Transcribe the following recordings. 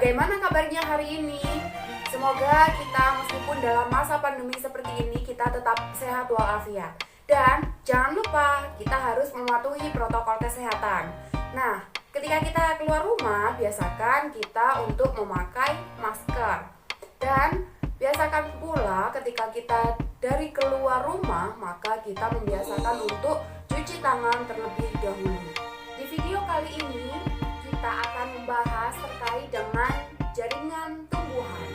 Bagaimana kabarnya hari ini? Semoga kita meskipun dalam masa pandemi seperti ini kita tetap sehat walafiat. Dan jangan lupa kita harus mematuhi protokol kesehatan. Nah, ketika kita keluar rumah, biasakan kita untuk memakai masker. Dan biasakan pula ketika kita dari keluar rumah, maka kita membiasakan untuk cuci tangan terlebih dahulu. Di video kali ini kita akan membahas terkait dengan jaringan tumbuhan.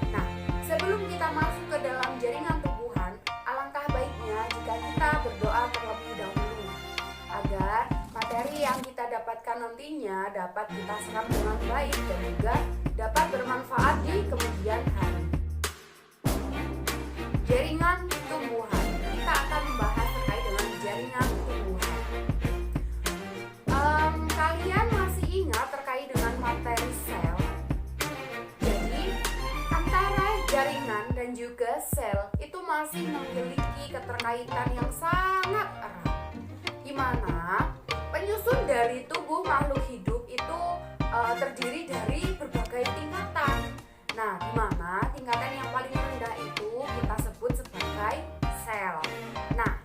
Nah, sebelum kita masuk ke dalam jaringan tumbuhan, alangkah baiknya jika kita berdoa terlebih dahulu agar materi yang kita dapatkan nantinya dapat kita serap dengan baik dan juga dapat bermanfaat di kemudian hari. Jaringan tumbuhan. Kita akan membahas terkait dengan jaringan tumbuhan. Kalian masih ingat terkait dengan materi sel? Jadi, antara jaringan dan juga sel itu masih memiliki keterkaitan yang sangat erat. Di mana penyusun dari tubuh makhluk hidup itu terdiri dari berbagai tingkatan. Nah, di mana tingkatan yang paling rendah itu kita sebut sebagai sel. Nah,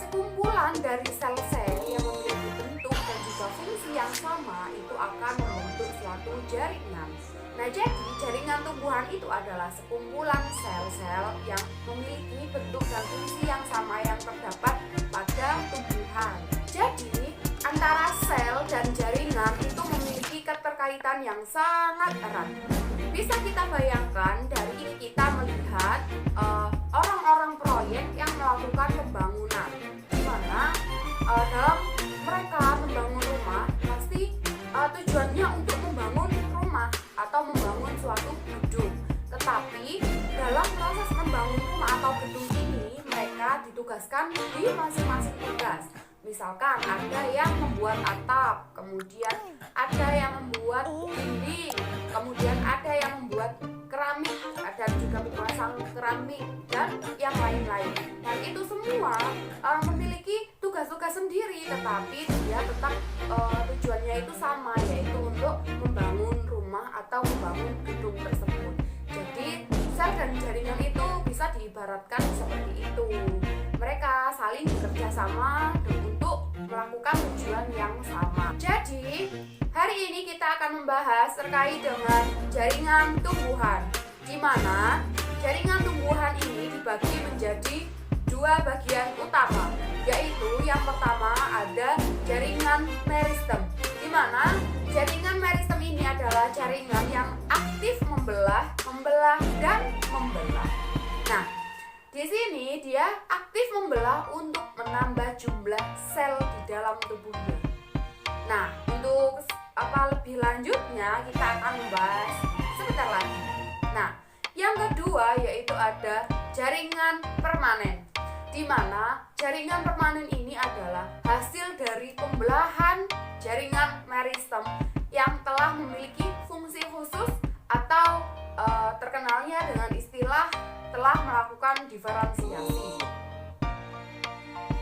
sekumpulan dari sel-sel yang memiliki bentuk dan juga fungsi yang sama itu akan membentuk suatu jaringan. Nah, jadi jaringan tumbuhan itu adalah sekumpulan sel-sel yang memiliki bentuk dan fungsi yang sama yang terdapat pada tumbuhan. Jadi, antara sel dan jaringan itu memiliki keterkaitan yang sangat erat. Bisa kita bayangkan dari ini kita melihat orang-orang proyek yang melakukan pembangunan, di mana dalam mereka membangun rumah pasti tujuannya untuk membangun rumah atau membangun suatu gedung. Tetapi dalam proses membangun rumah atau gedung ini mereka ditugaskan di masing-masing tugas. Misalkan ada yang membuat atap, kemudian ada yang membuat dinding, kemudian ada yang membuat keramik, ada juga memasang keramik dan yang lain-lain. Dan itu semua memiliki tugas-tugas sendiri, tetapi dia tetap tujuannya itu sama, yaitu untuk membangun rumah atau membangun gedung tersebut. Jadi sel dan jaringan itu bisa diibaratkan seperti itu. Mereka saling bekerja sama untuk melakukan tujuan yang sama. Jadi, hari ini kita akan membahas terkait dengan jaringan tumbuhan, di mana jaringan tumbuhan ini dibagi menjadi dua bagian utama, yaitu yang pertama ada jaringan meristem, di mana jaringan meristem ini adalah jaringan yang aktif membelah, dan membelah. Nah, di sini dia aktif membelah untuk menambah jumlah sel di dalam tubuhnya. Nah, untuk lebih lanjutnya kita akan membahas sebentar lagi. Nah, yang kedua yaitu ada jaringan permanen, di mana jaringan permanen ini adalah hasil dari pembelahan jaringan meristem yang telah memiliki fungsi khusus atau terkenalnya dengan istilah telah melakukan diferensiasi.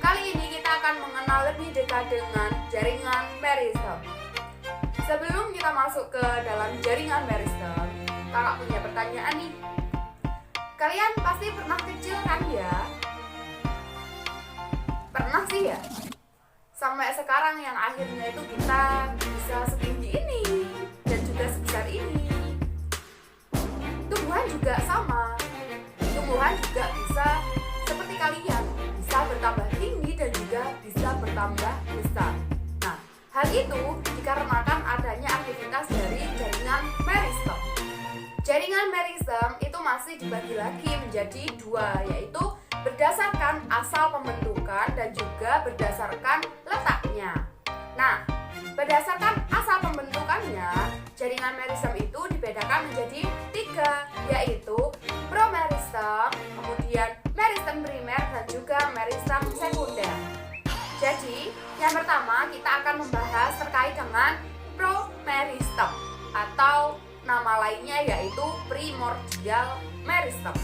Kali ini kita akan mengenal lebih dekat dengan jaringan meristem. Sebelum kita masuk ke dalam jaringan meristem, kakak punya pertanyaan nih. Kalian pasti pernah kecil kan ya? Pernah sih ya? Sampai sekarang yang akhirnya itu kita bisa setinggi ini dan juga sebesar ini. Tumbuhan juga sama. Tumbuhan juga bisa seperti kalian, bisa bertambah tinggi dan juga bisa bertambah besar. Nah, hal itu dikarenakan adanya aktivitas dari jaringan meristem. Jaringan meristem itu masih dibagi lagi menjadi dua, yaitu berdasarkan asal pembentukan dan juga berdasarkan letaknya. Nah, berdasarkan asal pembentukannya, jaringan meristem itu dibedakan menjadi tiga, yaitu promeristem, kemudian meristem primer, dan juga meristem sekunder. Jadi, yang pertama kita akan membahas terkait dengan promeristem atau nama lainnya yaitu primordial meristem,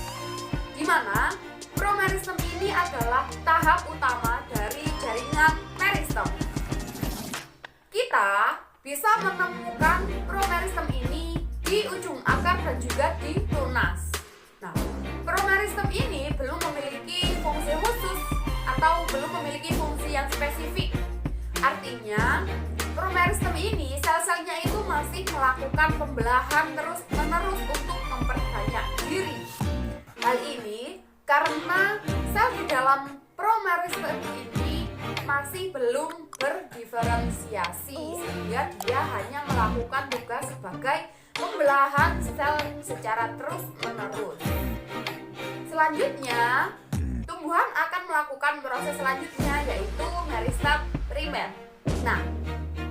di mana promeristem ini adalah tahap utama dari jaringan meristem. Kita bisa menemukan promeristem ini di Artinya promeristem ini sel-selnya itu masih melakukan pembelahan terus-menerus untuk memperbanyak diri. Hal ini karena sel di dalam promeristem ini masih belum berdiferensiasi, sehingga dia hanya melakukan tugas sebagai pembelahan sel secara terus-menerus. Selanjutnya, tumbuhan akan melakukan proses selanjutnya, yaitu meristem primer. Nah,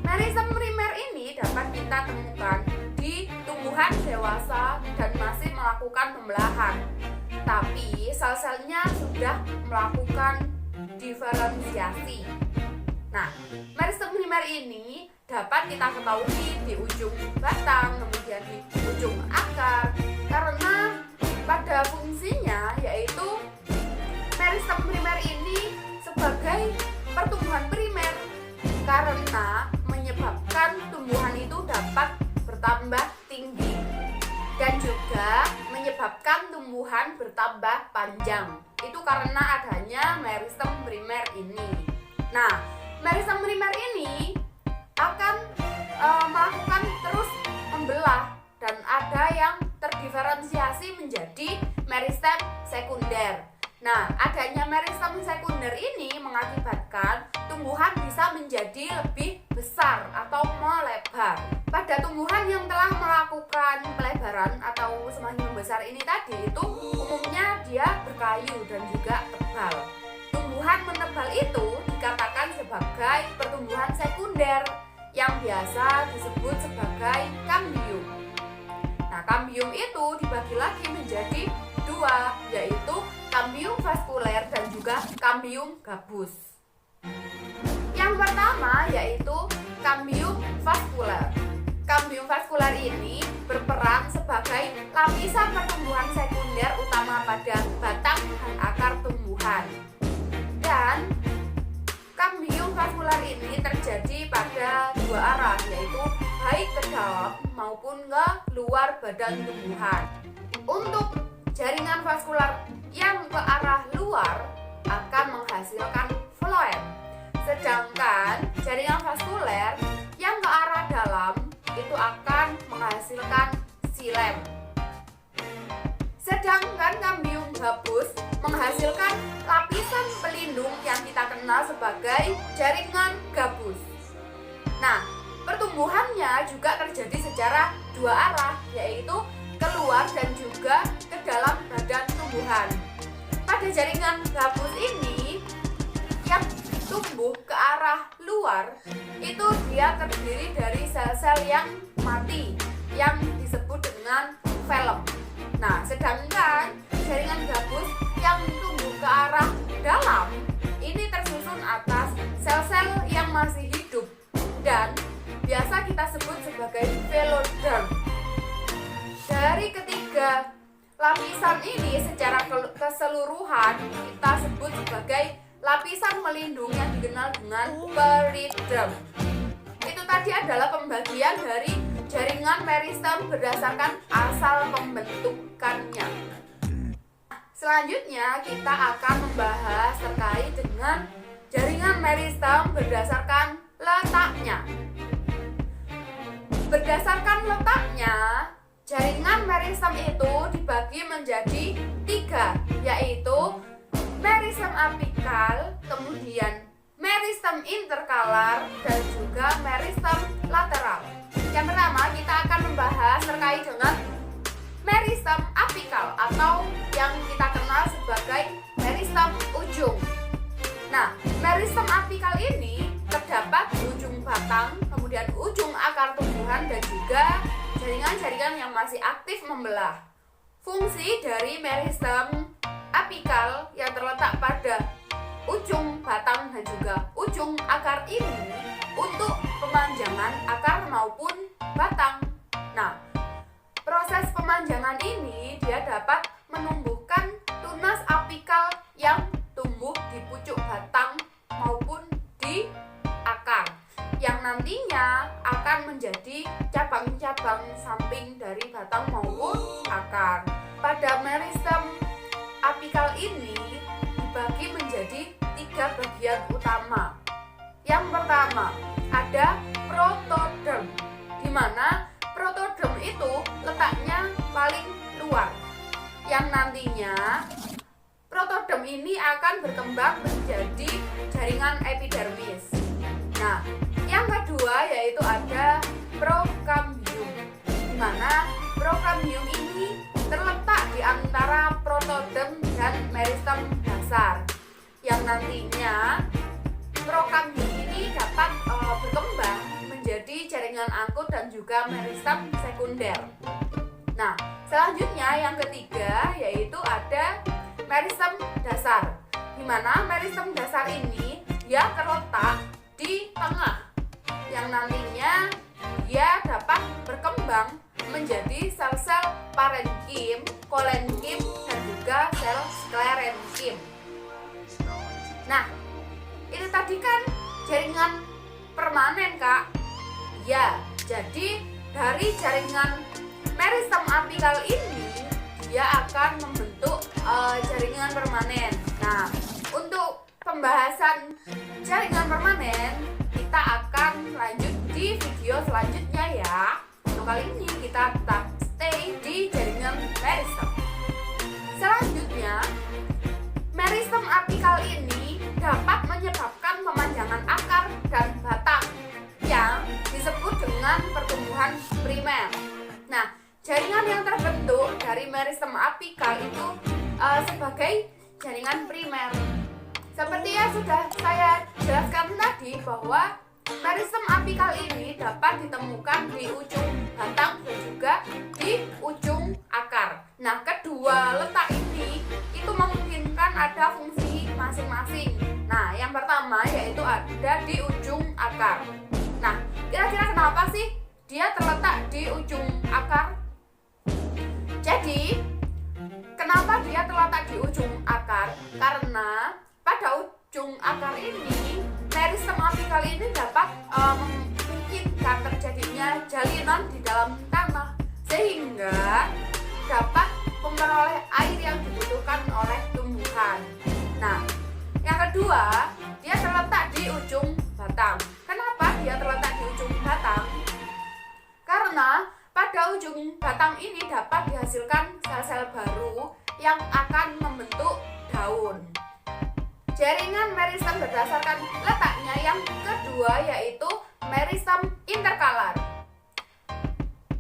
meristem primer ini dapat kita temukan di tumbuhan dewasa dan masih melakukan pembelahan, tapi sel-selnya sudah melakukan diferensiasi. Nah, meristem primer ini dapat kita ketahui di ujung batang, kemudian di ujung akar, karena pada fungsinya yaitu meristem primer ini sebagai pertumbuhan primer karena menyebabkan tumbuhan itu dapat bertambah tinggi dan juga menyebabkan tumbuhan bertambah panjang. Itu karena adanya meristem primer ini. Nah, meristem primer ini akan melakukan terus membelah dan ada yang terdiferensiasi menjadi meristem sekunder. Nah, adanya meristem sekunder ini mengakibatkan tumbuhan bisa menjadi lebih besar atau melebar. Pada tumbuhan yang telah melakukan pelebaran atau semakin membesar ini tadi, itu umumnya dia berkayu dan juga tebal. Tumbuhan menebal itu dikatakan sebagai pertumbuhan sekunder yang biasa disebut sebagai kambium. Nah, kambium itu dibagi lagi menjadi dua, yaitu kambium vaskuler dan juga kambium gabus. Yang pertama yaitu kambium vaskuler. Kambium vaskuler ini berperan sebagai lapisan pertumbuhan sekunder utama pada batang dan akar tumbuhan. Dan kambium vaskuler ini terjadi pada dua arah, yaitu baik ke dalam maupun ke luar badan tumbuhan. Untuk jaringan vaskuler yang ke arah luar akan menghasilkan floem, sedangkan jaringan vaskuler yang ke arah dalam itu akan menghasilkan xilem. Sedangkan kambium gabus menghasilkan lapisan pelindung yang kita kenal sebagai jaringan gabus. Nah, pertumbuhannya juga terjadi secara dua arah, yaitu keluar dan juga ke dalam badan tumbuhan. Pada jaringan gabus ini yang tumbuh ke arah luar itu dia terdiri dari sel-sel yang mati yang disebut dengan velum. Nah, sedangkan jaringan gabus yang tumbuh ke arah dalam ini tersusun atas sel-sel yang masih hidup dan biasa kita sebut sebagai veloderm. Dari ketiga lapisan ini secara keseluruhan kita sebut sebagai lapisan melindung yang dikenal dengan periderm. Itu tadi adalah pembagian dari jaringan meristem berdasarkan asal pembentukannya. Selanjutnya kita akan membahas terkait dengan jaringan meristem berdasarkan letaknya. Berdasarkan letaknya, jaringan meristem itu dibagi menjadi tiga, yaitu meristem apikal, kemudian meristem interkalar, dan juga meristem lateral. Yang pertama kita akan membahas terkait dengan meristem apikal atau yang kita kenal sebagai meristem ujung. Nah, meristem apikal ini terdapat di ujung batang, kemudian ujung akar tumbuhan dan juga jaringan-jaringan yang masih aktif membelah. Fungsi dari meristem apikal yang terletak pada ujung batang dan juga ujung akar ini untuk pemanjangan akar maupun batang. Nah, proses pemanjangan ini dia dapat menumbuhkan tunas apikal yang tumbuh di pucuk batang maupun di akar, yang nantinya akan menjadi cabang-cabang samping dari batang maupun akar. Pada meristem apikal ini dibagi menjadi tiga bagian utama, Yang pertama, ada protoderm, di mana protoderm itu letaknya paling luar, yang nantinya protoderm ini akan berkembang menjadi jaringan epidermis. Nah, yang kedua yaitu ada prokambium, di mana prokambium ini terletak di antara protoderm dan meristem dasar, yang nantinya prokambium ini dapat berkembang menjadi jaringan angkut dan juga meristem sekunder. Nah, selanjutnya yang ketiga yaitu ada meristem dasar, di mana meristem dasar ini dia terletak di tengah, yang nantinya dia dapat berkembang menjadi sel-sel parenkim, kolenkim, dan juga sel sklerenkim. Nah, itu tadi kan jaringan permanen, Kak. Ya, jadi dari jaringan meristem apikal ini dia akan membentuk jaringan permanen. Nah, untuk pembahasan jaringan permanen kita akan lanjut di video selanjutnya ya. Untuk kali ini kita tetap stay di jaringan meristem. Selanjutnya, meristem apikal ini dapat menyebabkan pemanjangan akar dan batang yang disebut dengan pertumbuhan primer. Nah, jaringan yang terbentuk dari meristem apikal itu sebagai jaringan primer. Seperti yang sudah saya jelaskan tadi bahwa meristem apikal ini dapat ditemukan di ujung batang dan juga di ujung akar. Nah, kedua letak ini itu memungkinkan ada fungsi masing-masing. Nah, yang pertama yaitu ada di ujung akar. Nah, kira-kira kenapa sih dia terletak di ujung akar? Jadi, kenapa dia terletak di ujung akar? Karena pada ujung akar ini meristem apikal ini dapat memungkinkan terjadinya jalinan di dalam tanah, sehingga dapat memperoleh air yang dibutuhkan oleh tumbuhan. Nah, yang kedua, dia terletak di ujung batang. Kenapa dia terletak di ujung batang? Karena pada ujung batang ini dapat dihasilkan sel-sel baru yang akan membentuk daun. Jaringan meristem berdasarkan letaknya yang kedua yaitu meristem interkalar.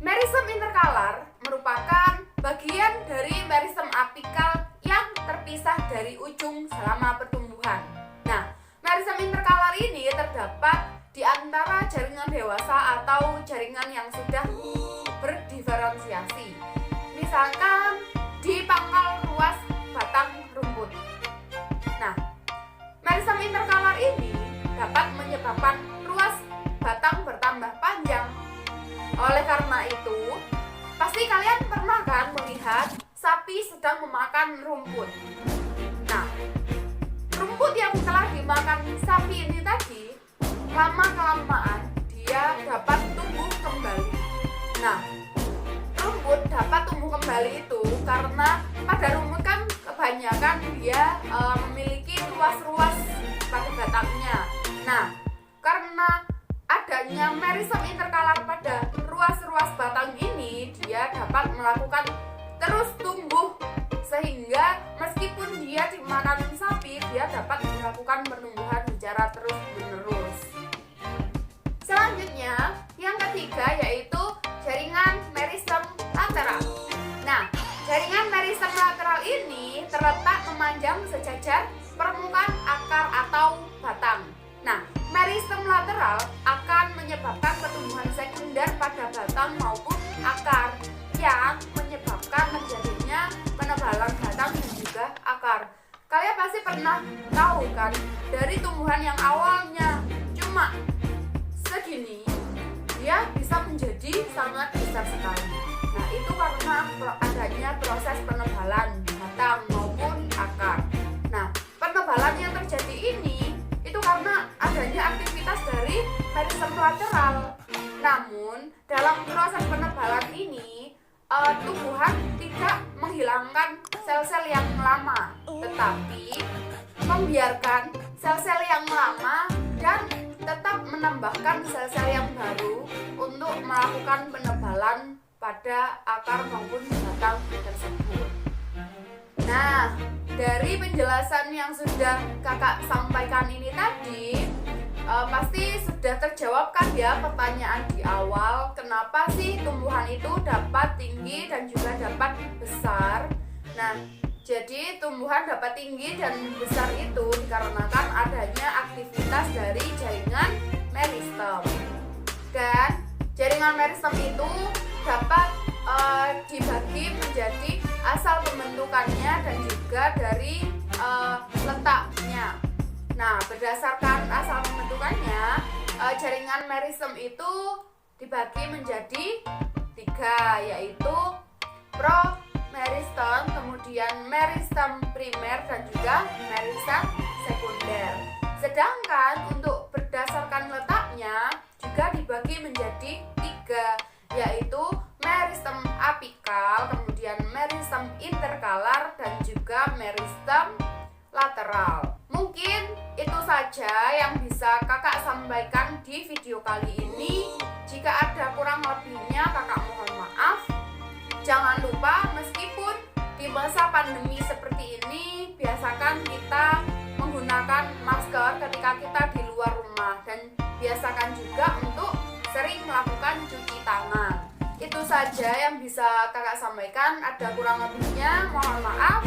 Meristem interkalar merupakan bagian dari meristem apikal yang terpisah dari ujung selama pertumbuhan. Nah, meristem interkalar ini terdapat di antara jaringan dewasa atau jaringan yang sudah berdiferensiasi. Misalkan di pangkal ruas batang rumput. Nah, meristem interkalar ini dapat menyebabkan ruas batang bertambah panjang. Oleh karena itu, pasti kalian pernah kan melihat sapi sedang memakan rumput. Nah, rumput yang telah dimakan sapi ini tadi, lama-kelamaan dia dapat tumbuh kembali. Nah, rumput dapat tumbuh kembali itu karena pada rumput kan kebanyakan dia memiliki ruas-ruas pada batangnya. Nah, karena adanya meristem interkalar pada ruas-ruas batang ini, dia dapat melakukan terus tumbuh, sehingga meskipun dia dimakan sapi, dia dapat melakukan pertumbuhan secara terus-menerus. Selanjutnya, yang ketiga yaitu jaringan meristem lateral. Nah, jaringan meristem lateral ini terletak memanjang sejajar permukaan akar atau batang. Nah, meristem lateral akan menyebabkan pertumbuhan sekunder pada batang maupun akar, yang menyebabkan terjadinya penebalan batang dan juga akar. Kalian pasti pernah tahu kan, dari tumbuhan yang awalnya cuma segini, dia bisa menjadi sangat besar sekali. Nah, itu karena adanya proses penebalan batang maupun akar. Nah, penebalan yang terjadi ini itu karena adanya aktivitas dari meristem lateral. Namun, dalam proses penebalan ini, tumbuhan tidak menghilangkan sel-sel yang lama, tetapi membiarkan sel-sel yang lama dan tetap menambahkan sel-sel yang baru untuk melakukan penebalan pada akar maupun batang tersebut. Nah, dari penjelasan yang sudah kakak sampaikan ini tadi, pasti sudah terjawab kan ya pertanyaan di awal, kenapa sih tumbuhan itu dapat tinggi dan juga dapat besar. Nah, jadi tumbuhan dapat tinggi dan besar itu dikarenakan adanya aktivitas dari jaringan meristem. Dan jaringan meristem itu dapat dibagi menjadi asal pembentukannya dan juga dari letaknya. Nah, berdasarkan asal pembentukannya, jaringan meristem itu dibagi menjadi 3, yaitu promeristem, kemudian meristem primer dan juga meristem sekunder. Sedangkan untuk berdasarkan letaknya juga dibagi menjadi 3, yaitu meristem apikal, kemudian meristem interkalar dan juga meristem lateral. Mungkin itu saja yang bisa kakak sampaikan di video kali ini. Jika ada kurang lebihnya kakak mohon maaf. Jangan lupa meskipun di masa pandemi seperti ini, biasakan kita menggunakan masker ketika kita di luar rumah, dan biasakan juga untuk sering melakukan cuci tangan. Itu saja yang bisa kakak sampaikan. Ada kurang lebihnya mohon maaf.